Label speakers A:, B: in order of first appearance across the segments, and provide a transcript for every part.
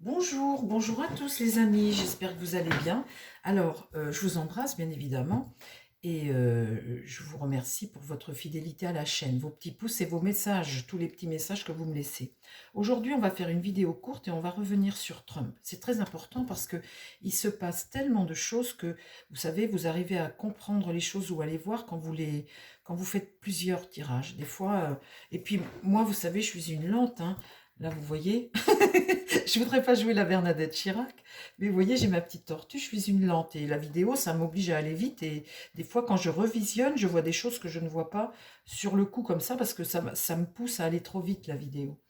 A: Bonjour, bonjour à tous les amis, j'espère que vous allez bien. Alors, je vous embrasse bien évidemment et je vous remercie pour votre fidélité à la chaîne, vos petits pouces et vos messages, tous les petits messages que vous me laissez. Aujourd'hui, on va faire une vidéo courte et on va revenir sur Trump. C'est très important parce que il se passe tellement de choses que, vous savez, vous arrivez à comprendre les choses ou à les voir quand vous faites plusieurs tirages. Des fois, et puis moi, vous savez, je suis une lente, hein. Là, vous voyez, je voudrais pas jouer la Bernadette Chirac, mais vous voyez, j'ai ma petite tortue, je suis une lente et la vidéo, ça m'oblige à aller vite et des fois, quand je revisionne, je vois des choses que je ne vois pas sur le coup comme ça parce que ça me pousse à aller trop vite la vidéo.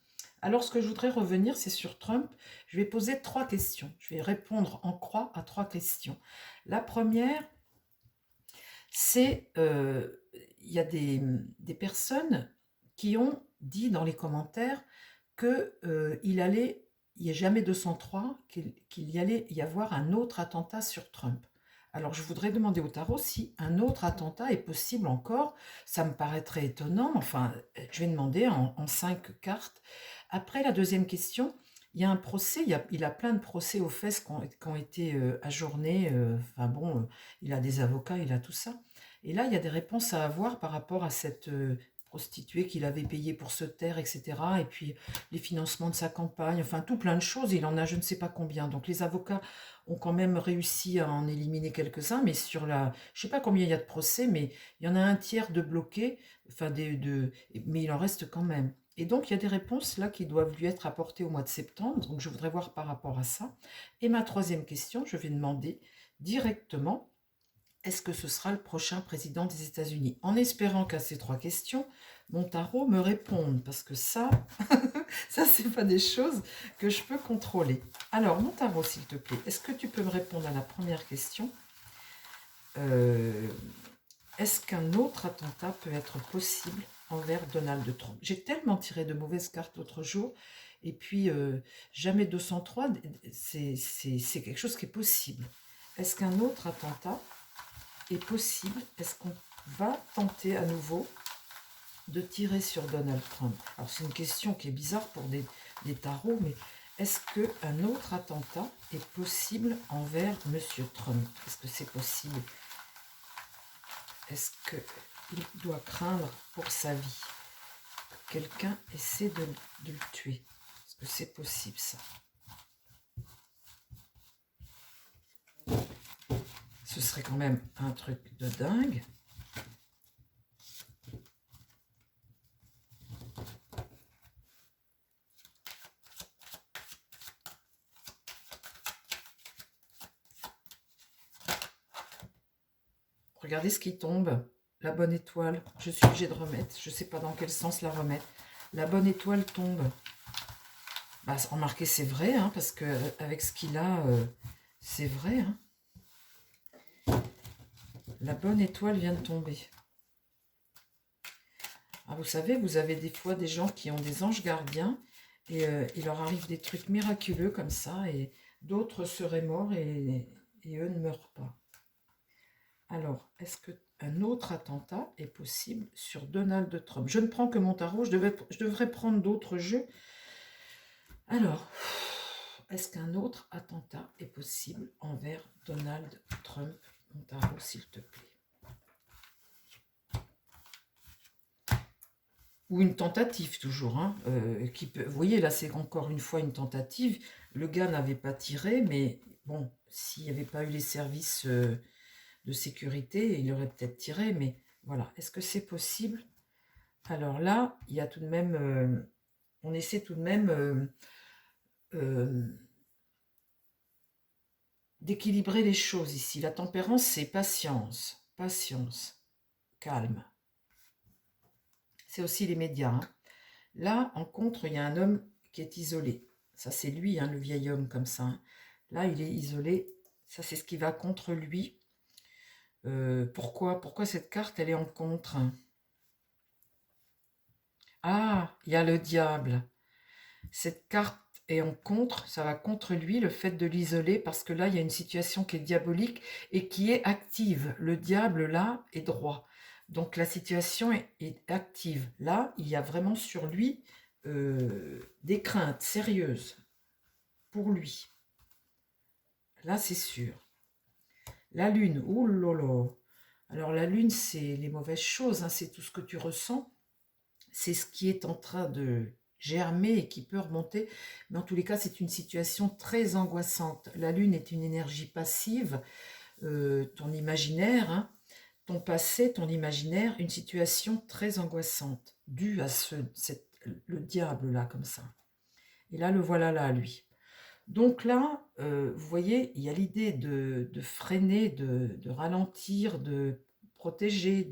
A: Alors, ce que je voudrais revenir, c'est sur Trump. Je vais poser trois questions. Je vais répondre en croix à trois questions. La première, c'est il y a des personnes qui ont dit dans les commentaires que il n'y a jamais 203, qu'il y allait y avoir un autre attentat sur Trump. Alors je voudrais demander au tarot si un autre attentat est possible encore. Ça me paraîtrait étonnant, mais enfin, je vais demander en 5 cartes. Après la deuxième question, il y a un procès, il a plein de procès aux fesses qui ont été ajournés. Enfin bon, il a des avocats, il a tout ça. Et là, il y a des réponses à avoir par rapport à cette prostituée qu'il avait payée pour se taire, etc. Et puis les financements de sa campagne, enfin tout plein de choses. Il en a je ne sais pas combien. Donc les avocats ont quand même réussi à en éliminer quelques-uns, mais je ne sais pas combien il y a de procès, mais il y en a un tiers de bloqués, enfin mais il en reste quand même. Et donc il y a des réponses là qui doivent lui être apportées au mois de septembre. Donc je voudrais voir par rapport à ça. Et ma troisième question, je vais demander directement est-ce que ce sera le prochain président des États-Unis? En espérant qu'à ces trois questions, mon tarot me réponde, parce que ça, ça, c'est pas des choses que je peux contrôler. Alors, mon tarot, s'il te plaît, est-ce que tu peux me répondre à la première question? Euh, Est-ce qu'un autre attentat peut être possible envers Donald Trump? J'ai tellement tiré de mauvaises cartes l'autre jour, et puis jamais 203, c'est quelque chose qui est possible. Est-ce qu'un autre attentat est possible? Est-ce qu'on va tenter à nouveau de tirer sur Donald Trump? Alors c'est une question qui est bizarre pour des tarots, mais est-ce qu'un autre attentat est possible envers Monsieur Trump? Est-ce que c'est possible? Est-ce qu'il doit craindre pour sa vie que quelqu'un essaie de le tuer? Est-ce que c'est possible ça? Ce serait quand même un truc de dingue. Regardez ce qui tombe. La bonne étoile. Je suis obligée de remettre. Je ne sais pas dans quel sens la remettre. La bonne étoile tombe. Bah, remarquez, c'est vrai, hein, parce que avec ce qu'il a, c'est vrai. Hein. La bonne étoile vient de tomber. Ah, vous savez, vous avez des fois des gens qui ont des anges gardiens et il leur arrive des trucs miraculeux comme ça et d'autres seraient morts et eux ne meurent pas. Alors, est-ce qu'un autre attentat est possible sur Donald Trump? Je ne prends que mon tarot, je devrais prendre d'autres jeux. Alors, est-ce qu'un autre attentat est possible envers Donald Trump? Mon tarot, s'il te plaît. Ou une tentative toujours. Hein, vous voyez, là, c'est encore une fois une tentative. Le gars n'avait pas tiré, mais bon, s'il n'y avait pas eu les services de sécurité, il aurait peut-être tiré, mais voilà. Est-ce que c'est possible? Alors là, il y a tout de même... on essaie tout de même d'équilibrer les choses ici. La tempérance, c'est patience. Patience. Calme. C'est aussi les médias. Hein. Là, en contre, il y a un homme qui est isolé. Ça, c'est lui, hein, le vieil homme comme ça. Hein. Là, il est isolé. Ça, c'est ce qui va contre lui. Pourquoi cette carte, elle est en contre? Ah, il y a le diable. Cette carte est en contre, ça va contre lui, le fait de l'isoler, parce que là, il y a une situation qui est diabolique et qui est active. Le diable, là, est droit. Donc, la situation est active. Là, il y a vraiment sur lui des craintes sérieuses pour lui. Là, c'est sûr. La lune, ouh là là. Alors la lune, c'est les mauvaises choses, hein, c'est tout ce que tu ressens. C'est ce qui est en train de germer et qui peut remonter. Mais en tous les cas, c'est une situation très angoissante. La lune est une énergie passive, ton imaginaire, hein, ton passé, ton imaginaire, une situation très angoissante, due à le diable là, comme ça. Et là, le voilà là, lui. Donc là, vous voyez, il y a l'idée de freiner, de ralentir, de protéger,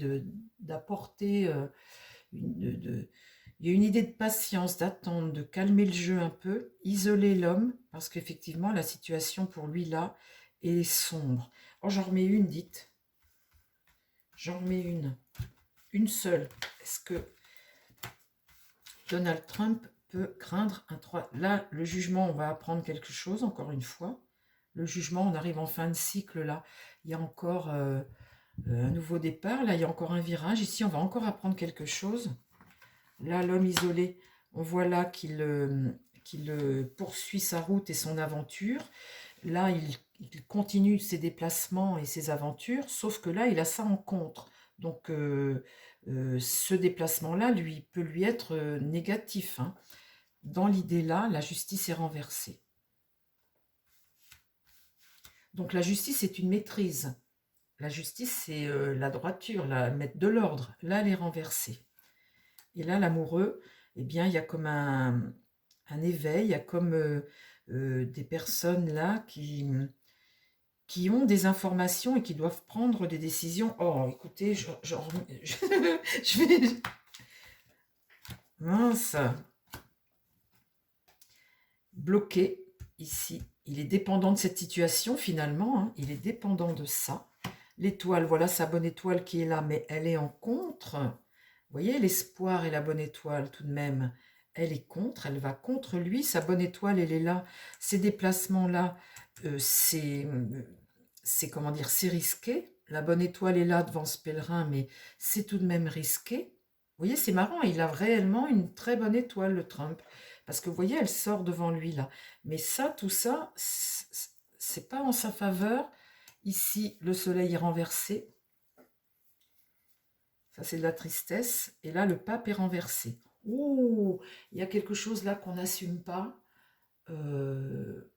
A: d'apporter, il y a une idée de patience, d'attendre, de calmer le jeu un peu, isoler l'homme, parce qu'effectivement, la situation pour lui là est sombre. Oh, j'en remets une, dites. J'en remets une seule. Est-ce que Donald Trump peut craindre un 3? Là, le jugement, on va apprendre quelque chose, encore une fois. Le jugement, on arrive en fin de cycle, là. Il y a encore un nouveau départ, là, il y a encore un virage. Ici, on va encore apprendre quelque chose. Là, l'homme isolé, on voit là qu'il poursuit sa route et son aventure. Là, il continue ses déplacements et ses aventures, sauf que là, il a ça en contre. Donc, ce déplacement-là, peut lui être négatif, hein. Dans l'idée-là, la justice est renversée. Donc, la justice est une maîtrise. La justice, c'est la droiture, mettre de l'ordre. Là, elle est renversée. Et là, l'amoureux, eh bien, il y a comme un éveil, il y a comme des personnes là qui ont des informations et qui doivent prendre des décisions. Oh, écoutez, je vais... Mince. Bloqué, ici. Il est dépendant de cette situation, finalement, hein. Il est dépendant de ça. L'étoile, voilà sa bonne étoile qui est là, mais elle est en contre. Vous voyez, l'espoir et la bonne étoile, tout de même, elle est contre, elle va contre lui. Sa bonne étoile, elle est là. Ces déplacements-là, c'est comment dire, c'est risqué. La bonne étoile est là devant ce pèlerin, mais c'est tout de même risqué. Vous voyez, c'est marrant, il a réellement une très bonne étoile, le Trump. Parce que vous voyez, elle sort devant lui là. Mais ça, tout ça, c'est pas en sa faveur. Ici, le soleil est renversé. Ça, c'est de la tristesse. Et là, le pape est renversé. Ouh, il y a quelque chose là qu'on n'assume pas. Le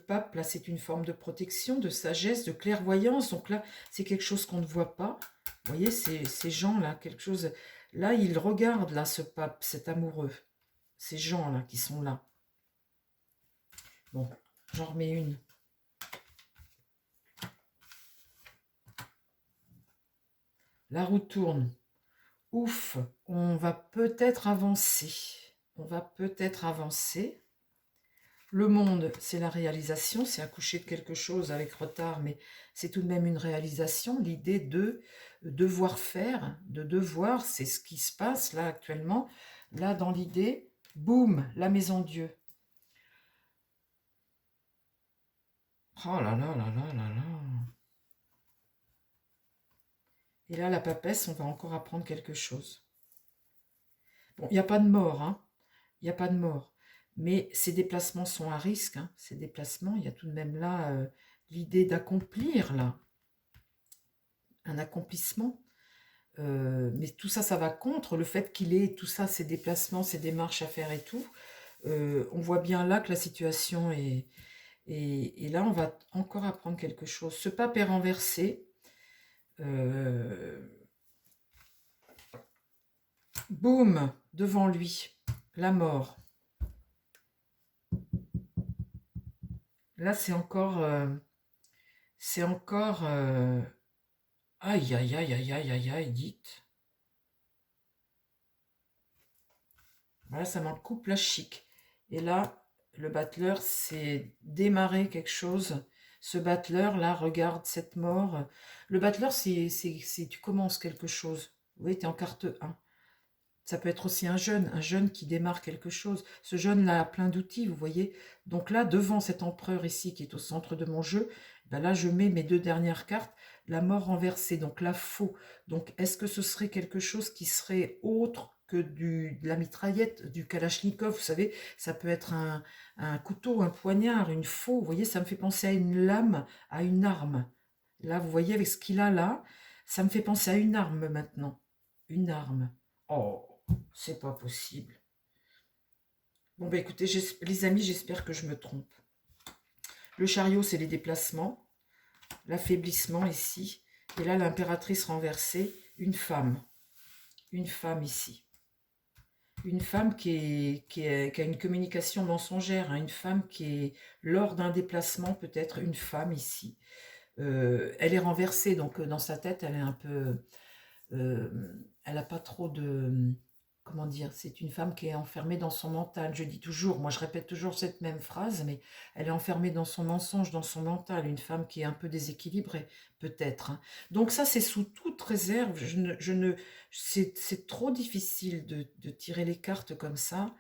A: pape, là, c'est une forme de protection, de sagesse, de clairvoyance. Donc là, c'est quelque chose qu'on ne voit pas. Vous voyez, ces gens-là, quelque chose... Là, ils regardent, là, ce pape, cet amoureux. Ces gens-là qui sont là. Bon, j'en remets une. La roue tourne. Ouf, on va peut-être avancer. On va peut-être avancer. Le monde, c'est la réalisation, c'est accoucher de quelque chose avec retard, mais c'est tout de même une réalisation. L'idée de devoir faire, de devoir, c'est ce qui se passe là actuellement. Là, dans l'idée, boum, la maison Dieu. Oh là là là là là là. Et là, la papesse, on va encore apprendre quelque chose. Bon, il n'y a pas de mort, hein. Il n'y a pas de mort. Mais ces déplacements sont à risque, hein. Ces déplacements, il y a tout de même là l'idée d'accomplir, là, un accomplissement. Mais tout ça, ça va contre le fait qu'il ait tout ça, ces déplacements, ces démarches à faire et tout. On voit bien là que la situation est... Et là, on va encore apprendre quelque chose. Ce pape est renversé. Boum, devant lui, la mort. Là, c'est encore... Aïe, aïe, aïe, aïe, aïe, aïe, aïe, dites. Voilà, ça m'en coupe la chic. Et là, le battleur, c'est démarrer quelque chose. Ce battleur-là, regarde cette mort. Le battleur, c'est tu commences quelque chose. Vous voyez, tu es en carte 1. Ça peut être aussi un jeune qui démarre quelque chose. Ce jeune-là a plein d'outils, vous voyez. Donc là, devant cet empereur ici, qui est au centre de mon jeu, ben là, je mets mes deux dernières cartes. La mort renversée, donc la faux. Donc, est-ce que ce serait quelque chose qui serait autre que de la mitraillette, du kalachnikov. Vous savez, ça peut être un couteau, un poignard, une faux. Vous voyez, ça me fait penser à une lame, à une arme. Là, vous voyez, avec ce qu'il a là, ça me fait penser à une arme maintenant. Une arme. Oh, c'est pas possible. Bon, bah écoutez, les amis, j'espère que je me trompe. Le chariot, c'est les déplacements, l'affaiblissement ici. Et là, l'impératrice renversée, une femme. Une femme ici. Une femme qui a une communication mensongère, hein, une femme qui est, lors d'un déplacement, peut-être une femme ici. Elle est renversée, donc dans sa tête, elle est un peu... elle n'a pas trop de... Comment dire? C'est une femme qui est enfermée dans son mental. Je dis toujours, moi je répète toujours cette même phrase, mais elle est enfermée dans son mensonge, dans son mental. Une femme qui est un peu déséquilibrée, peut-être, hein. Donc ça, c'est sous toute réserve. C'est trop difficile de tirer les cartes comme ça.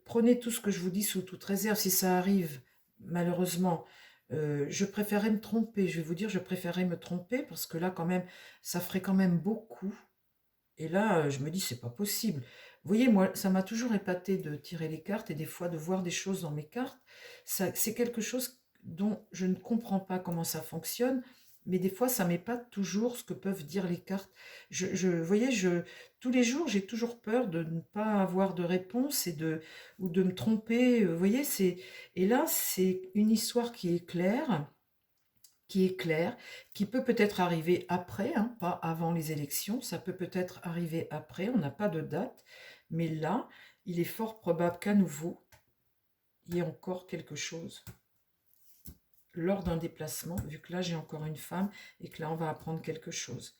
A: Prenez tout ce que je vous dis sous toute réserve. Si ça arrive, malheureusement, je préférerais me tromper. Je vais vous dire, je préférerais me tromper parce que là, quand même, ça ferait quand même beaucoup. Et là, je me dis, c'est pas possible. Vous voyez, moi, ça m'a toujours épaté de tirer les cartes et des fois de voir des choses dans mes cartes. C'est quelque chose dont je ne comprends pas comment ça fonctionne, mais des fois, ça m'épate toujours ce que peuvent dire les cartes. Vous voyez, tous les jours, j'ai toujours peur de ne pas avoir de réponse ou de me tromper. Vous voyez, et là, c'est une histoire qui est clair, qui peut peut-être arriver après, hein, pas avant les élections, ça peut peut-être arriver après, on n'a pas de date, mais là, il est fort probable qu'à nouveau, il y ait encore quelque chose lors d'un déplacement, vu que là j'ai encore une femme et que là on va apprendre quelque chose.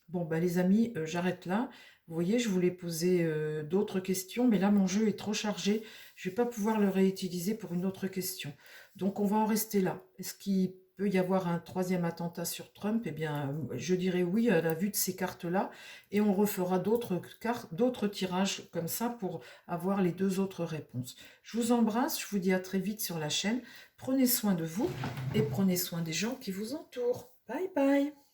A: Bon, bah les amis, j'arrête là. Vous voyez, je voulais poser d'autres questions, mais là mon jeu est trop chargé, je ne vais pas pouvoir le réutiliser pour une autre question. Donc on va en rester là. Est-ce qu'il peut y avoir un troisième attentat sur Trump? Eh bien, je dirais oui à la vue de ces cartes-là, et on refera d'autres cartes, d'autres tirages comme ça pour avoir les deux autres réponses. Je vous embrasse, je vous dis à très vite sur la chaîne. Prenez soin de vous et prenez soin des gens qui vous entourent. Bye bye!